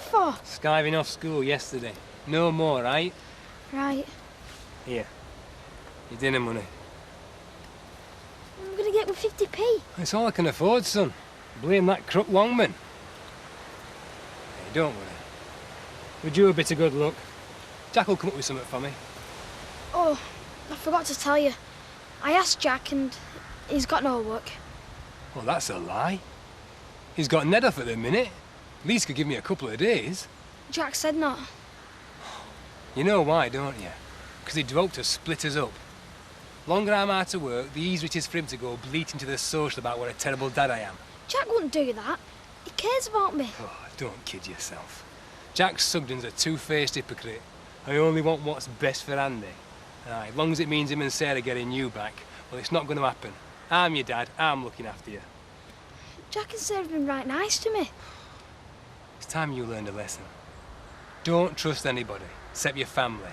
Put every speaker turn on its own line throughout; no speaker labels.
for?
Skiving off school yesterday. No more, right?
Right.
Here. Your dinner money.
I'm gonna get with 50p.
It's all I can afford, son. Blame that crook Longman. Hey, don't worry. We're due a bit of good luck. Jack will come up with something for me.
Oh, I forgot to tell you. I asked Jack and he's got no work.
Well, that's a lie. He's got Ned off at the minute. At least could give me a couple of days.
Jack said not.
You know why, don't you? Because he'd hope to split us up. Longer I'm out of work, the easier it is for him to go bleating to the social about what a terrible dad I am.
Jack wouldn't do that. He cares about me.
Oh, don't kid yourself. Jack Sugden's a two-faced hypocrite. I only want what's best for Andy. Aye, as long as it means him and Sarah getting you back, well, it's not going to happen. I'm your dad, I'm looking after you.
Jack and Sarah have been right nice to me.
It's time you learned a lesson. Don't trust anybody, except your family.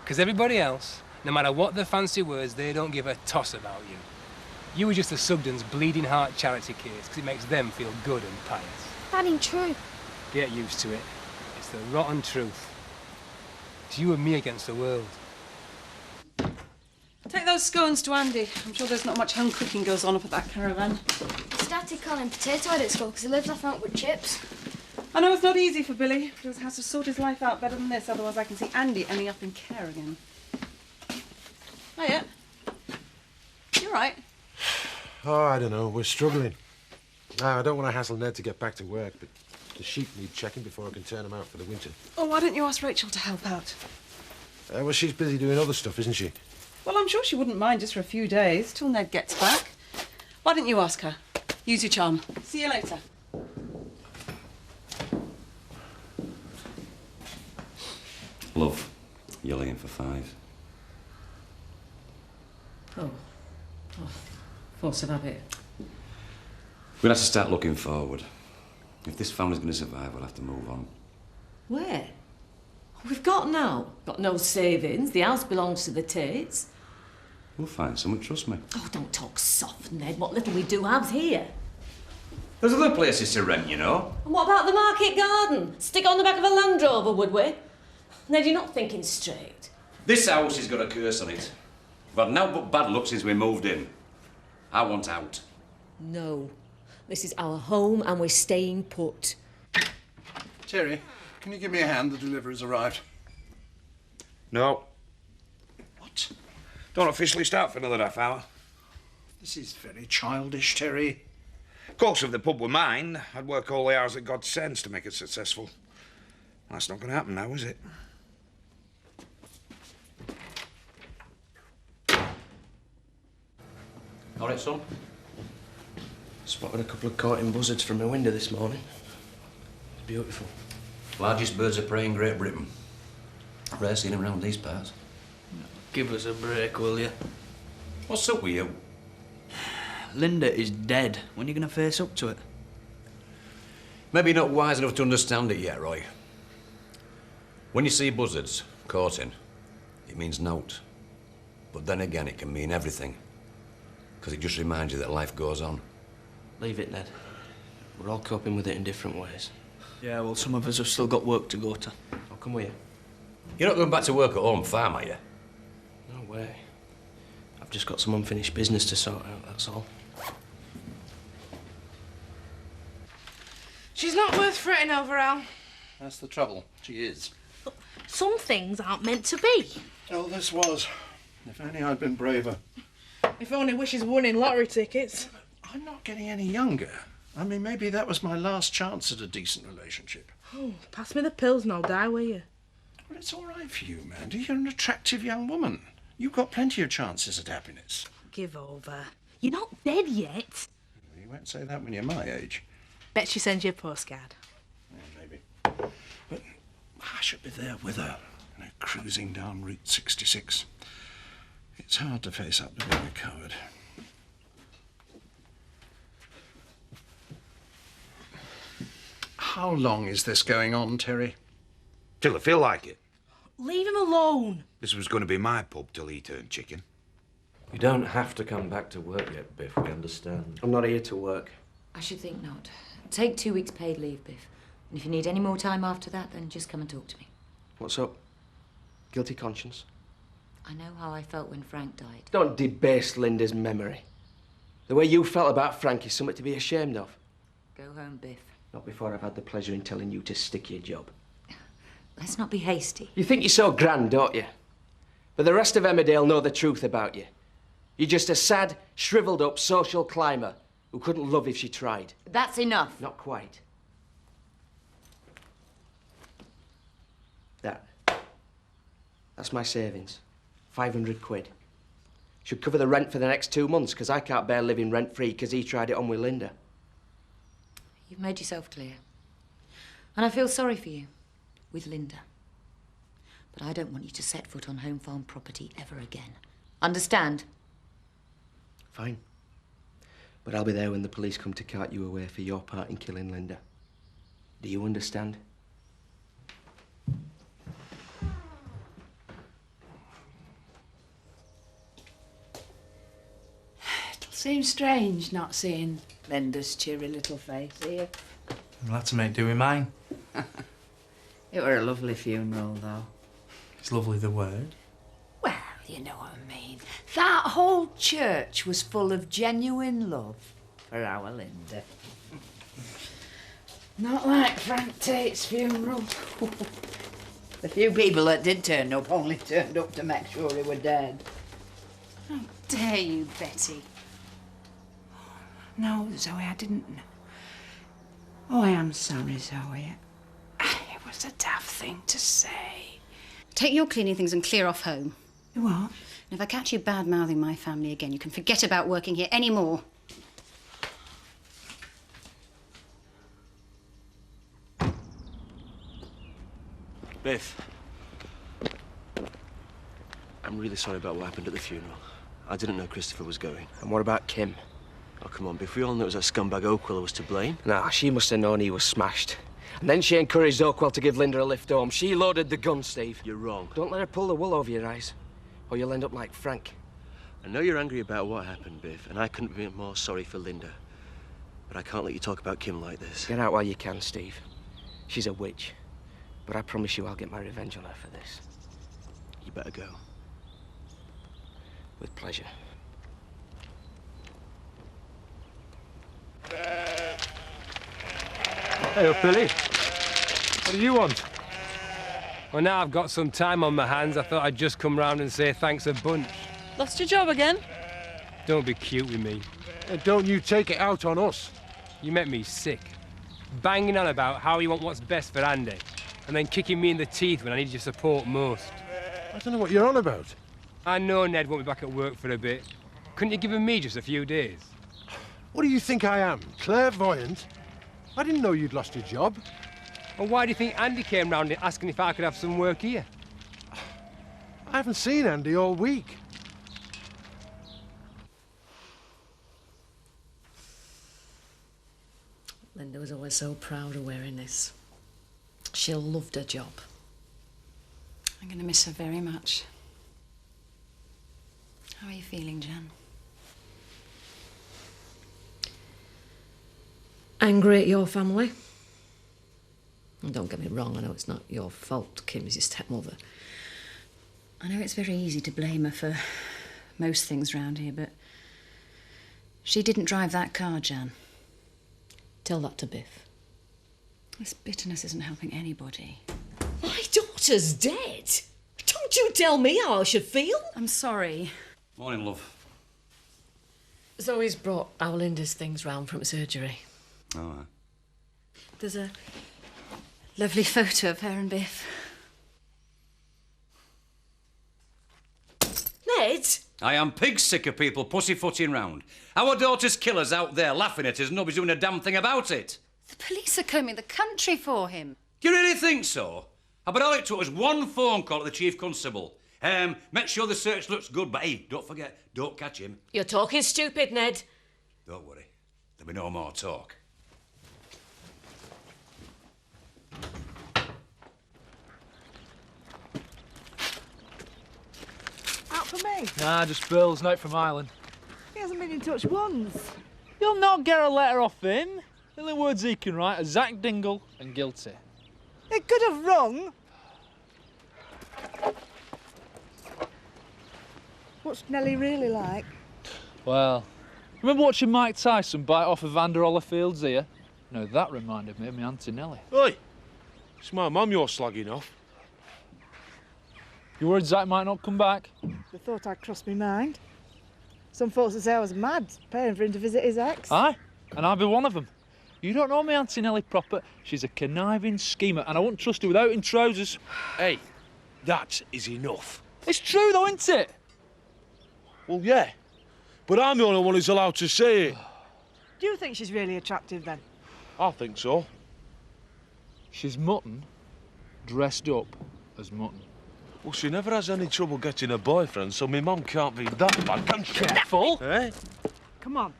Because everybody else, no matter what their fancy words, they don't give a toss about you. You were just the Sugden's bleeding heart charity case, because it makes them feel good and pious.
That ain't true.
Get used to it. It's the rotten truth. It's you and me against the world.
Take those scones to Andy. I'm sure there's not much home cooking goes on up at that caravan.
He started calling potato head at school because he lives off out with chips.
I know it's not easy for Billy, but he has to sort his life out better than this, otherwise I can see Andy ending up in care again. Hiya. You all right?
Oh, I don't know. We're struggling. I don't want to hassle Ned to get back to work, but the sheep need checking before I can turn them out for the winter.
Oh, why don't you ask Rachel to help out?
Well, she's busy doing other stuff, isn't she?
Well, I'm sure she wouldn't mind just for a few days, till Ned gets back. Why don't you ask her? Use your charm. See you later.
Love, you're looking for 5.
Oh, force of habit.
We'll have to start looking forward. If this family's going to survive, we'll have to move on.
Where? We've got now. Got no savings. The house belongs to the Tates.
We'll find someone, trust me.
Oh, don't talk soft, Ned. What little we do have's here.
There's other places to rent, you know.
And what about the market garden? Stick on the back of a Land Rover, would we? Ned, you're not thinking straight.
This house has got a curse on it. We've had now but bad luck since we moved in. I want out.
No. This is our home and we're staying put.
Terry, can you give me a hand? The delivery's arrived.
No.
What?
Don't officially start for another half hour.
This is very childish, Terry.
Of course, if the pub were mine, I'd work all the hours that God sends to make it successful. That's not going to happen now, is it?
All right, son.
Spotted a couple of courting buzzards from my window this morning. It's beautiful.
Largest birds of prey in Great Britain. Rare seeing them around these parts.
Give us a break, will you?
What's up with you?
Linda is dead. When are you going to face up to it?
Maybe you're not wise enough to understand it yet, Roy. When you see buzzards courting, it means note. But then again, it can mean everything. Because it just reminds you that life goes on.
Leave it, Ned. We're all coping with it in different ways. Yeah, well, some of us have still got work to go to. I'll come with you.
You're not going back to work at home farm, are you?
No way. I've just got some unfinished business to sort out, that's all.
She's not worth fretting over, Al.
That's the trouble. She is.
Some things aren't meant to be.
Oh, this was. If only I'd been braver.
If only wishes won in lottery tickets.
I'm not getting any younger. I mean, maybe that was my last chance at a decent relationship.
Oh, pass me the pills and I'll die with you.
Well, it's all right for you, Mandy. You're an attractive young woman. You've got plenty of chances at happiness.
Give over. You're not dead yet.
You won't say that when you're my age.
Bet she sends you a postcard.
Yeah, maybe. But I should be there with her, you know, cruising down Route 66. It's hard to face up to being a coward. How long is this going on, Terry?
Till I feel like it.
Leave him alone.
This was going to be my pub till he turned chicken.
You don't have to come back to work yet, Biff. We understand. I'm not here to work.
I should think not. Take 2 weeks paid leave, Biff.
And if you need any more time after that, then just come and talk to me.
What's up? Guilty conscience?
I know how I felt when Frank died.
Don't debase Linda's memory. The way you felt about Frank is something to be ashamed of.
Go home, Biff.
Not before I've had the pleasure in telling you to stick your job.
Let's not be hasty.
You think you're so grand, don't you? But the rest of Emmerdale know the truth about you. You're just a sad, shriveled up social climber who couldn't love if she tried.
That's enough.
Not quite. That's my savings. 500 quid. Should cover the rent for the next 2 months, because I can't bear living rent-free because he tried it on with Linda.
You've made yourself clear. And I feel sorry for you, with Linda. But I don't want you to set foot on home farm property ever again. Understand?
Fine. But I'll be there when the police come to cart you away for your part in killing Linda. Do you understand?
Seems strange not seeing Linda's cheery little face here.
I'll have to make do with mine.
It were a lovely funeral, though.
It's lovely the word.
Well, you know what I mean. That whole church was full of genuine love for our Linda. Not like Frank Tate's funeral. The few people that did turn up only turned up to make sure he were dead. How dare you, Betty? No, Zoe, I didn't know. Oh, I am sorry, Zoe. It was a daft thing to say.
Take your cleaning things and clear off home.
You what?
And if I catch you bad-mouthing my family again, you can forget about working here anymore.
Biff. I'm really sorry about what happened at the funeral. I didn't know Christopher was going. And what about Kim? Oh, come on, Biff. We all knew it was that scumbag Oakwell who was to blame. Nah, she must have known he was smashed. And then she encouraged Oakwell to give Linda a lift home. She loaded the gun, Steve. You're wrong. Don't let her pull the wool over your eyes, or you'll end up like Frank. I know you're angry about what happened, Biff, and I couldn't be more sorry for Linda. But I can't let you talk about Kim like this. Get out while you can, Steve. She's a witch. But I promise you I'll get my revenge on her for this. You better go. With pleasure.
Hey up, Billy. What do you want? Well, now I've got some time on my hands, I thought I'd just come round and say thanks a bunch.
Lost your job again?
Don't be cute with me.
And don't you take it out on us.
You make me sick. Banging on about how you want what's best for Andy, and then kicking me in the teeth when I need your support most.
I don't know what you're on about.
I know Ned won't be back at work for a bit. Couldn't you give him me just a few days?
What do you think I am, clairvoyant? I didn't know you'd lost your job.
Well, why do you think Andy came round asking if I could have some work here?
I haven't seen Andy all week.
Linda was always so proud of wearing this. She loved her job.
I'm going to miss her very much. How are you feeling, Jan?
Angry at your family? And don't get me wrong, I know it's not your fault. Kim is your stepmother.
I know it's very easy to blame her for most things round here, but she didn't drive that car, Jan.
Tell that to Biff.
This bitterness isn't helping anybody.
My daughter's dead. Don't you tell me how I should feel.
I'm sorry.
Morning, love.
Zoe's brought our Linda's things round from surgery.
All right.
There's a lovely photo of her and Biff.
Ned?
I am pig sick of people pussyfooting round. Our daughter's killer's out there laughing at us and nobody's doing a damn thing about it.
The police are combing the country for him.
Do you really think so? But all it took was one phone call to the chief constable. Make sure the search looks good, but hey, don't forget, don't catch him.
You're talking stupid, Ned.
Don't worry, there'll be no more talk.
Out for me?
Nah, just Bill's note from Ireland.
He hasn't been in touch once. You'll not get a letter off him.
The only words he can write are Zach Dingle and guilty.
It could have rung. What's Nellie really like?
Well, remember watching Mike Tyson bite off Evander Holyfield's ear? No, that reminded me of my Auntie Nellie.
Oi! It's my mum you're slugging off.
You worried Zach might not come back?
They thought I'd crossed my mind. Some folks would say I was mad, paying for him to visit his ex.
Aye, and I'll be one of them. You don't know me Auntie Nellie proper. She's a conniving schemer, and I wouldn't trust her without in trousers.
Hey, that is enough.
It's true though, isn't it?
Well, yeah. But I'm the only one who's allowed to say it.
Do you think she's really attractive then?
I think so.
She's mutton, dressed up as mutton.
Well, she never has any trouble getting a boyfriend, so my mum can't be that bad, can she?
Careful!
Eh?
Come on.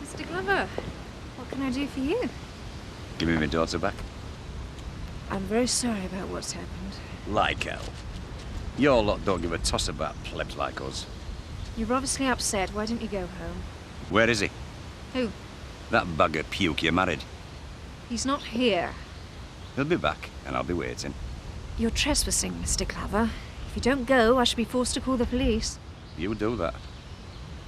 Mr. Glover, what can I do for you?
Give me my daughter back.
I'm very sorry about what's happened.
Like hell. Your lot don't give a toss about plebs like us.
You're obviously upset. Why don't you go home?
Where is he?
Who?
That bag of puke you married.
He's not here.
He'll be back, and I'll be waiting.
You're trespassing, Mr. Glover. If you don't go, I shall be forced to call the police.
You do that.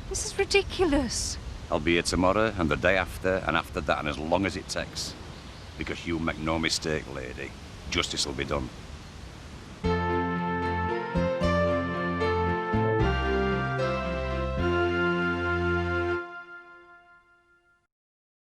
This is ridiculous.
I'll be here tomorrow, and the day after, and after that, and as long as it takes. Because you make no mistake, lady, justice will be done.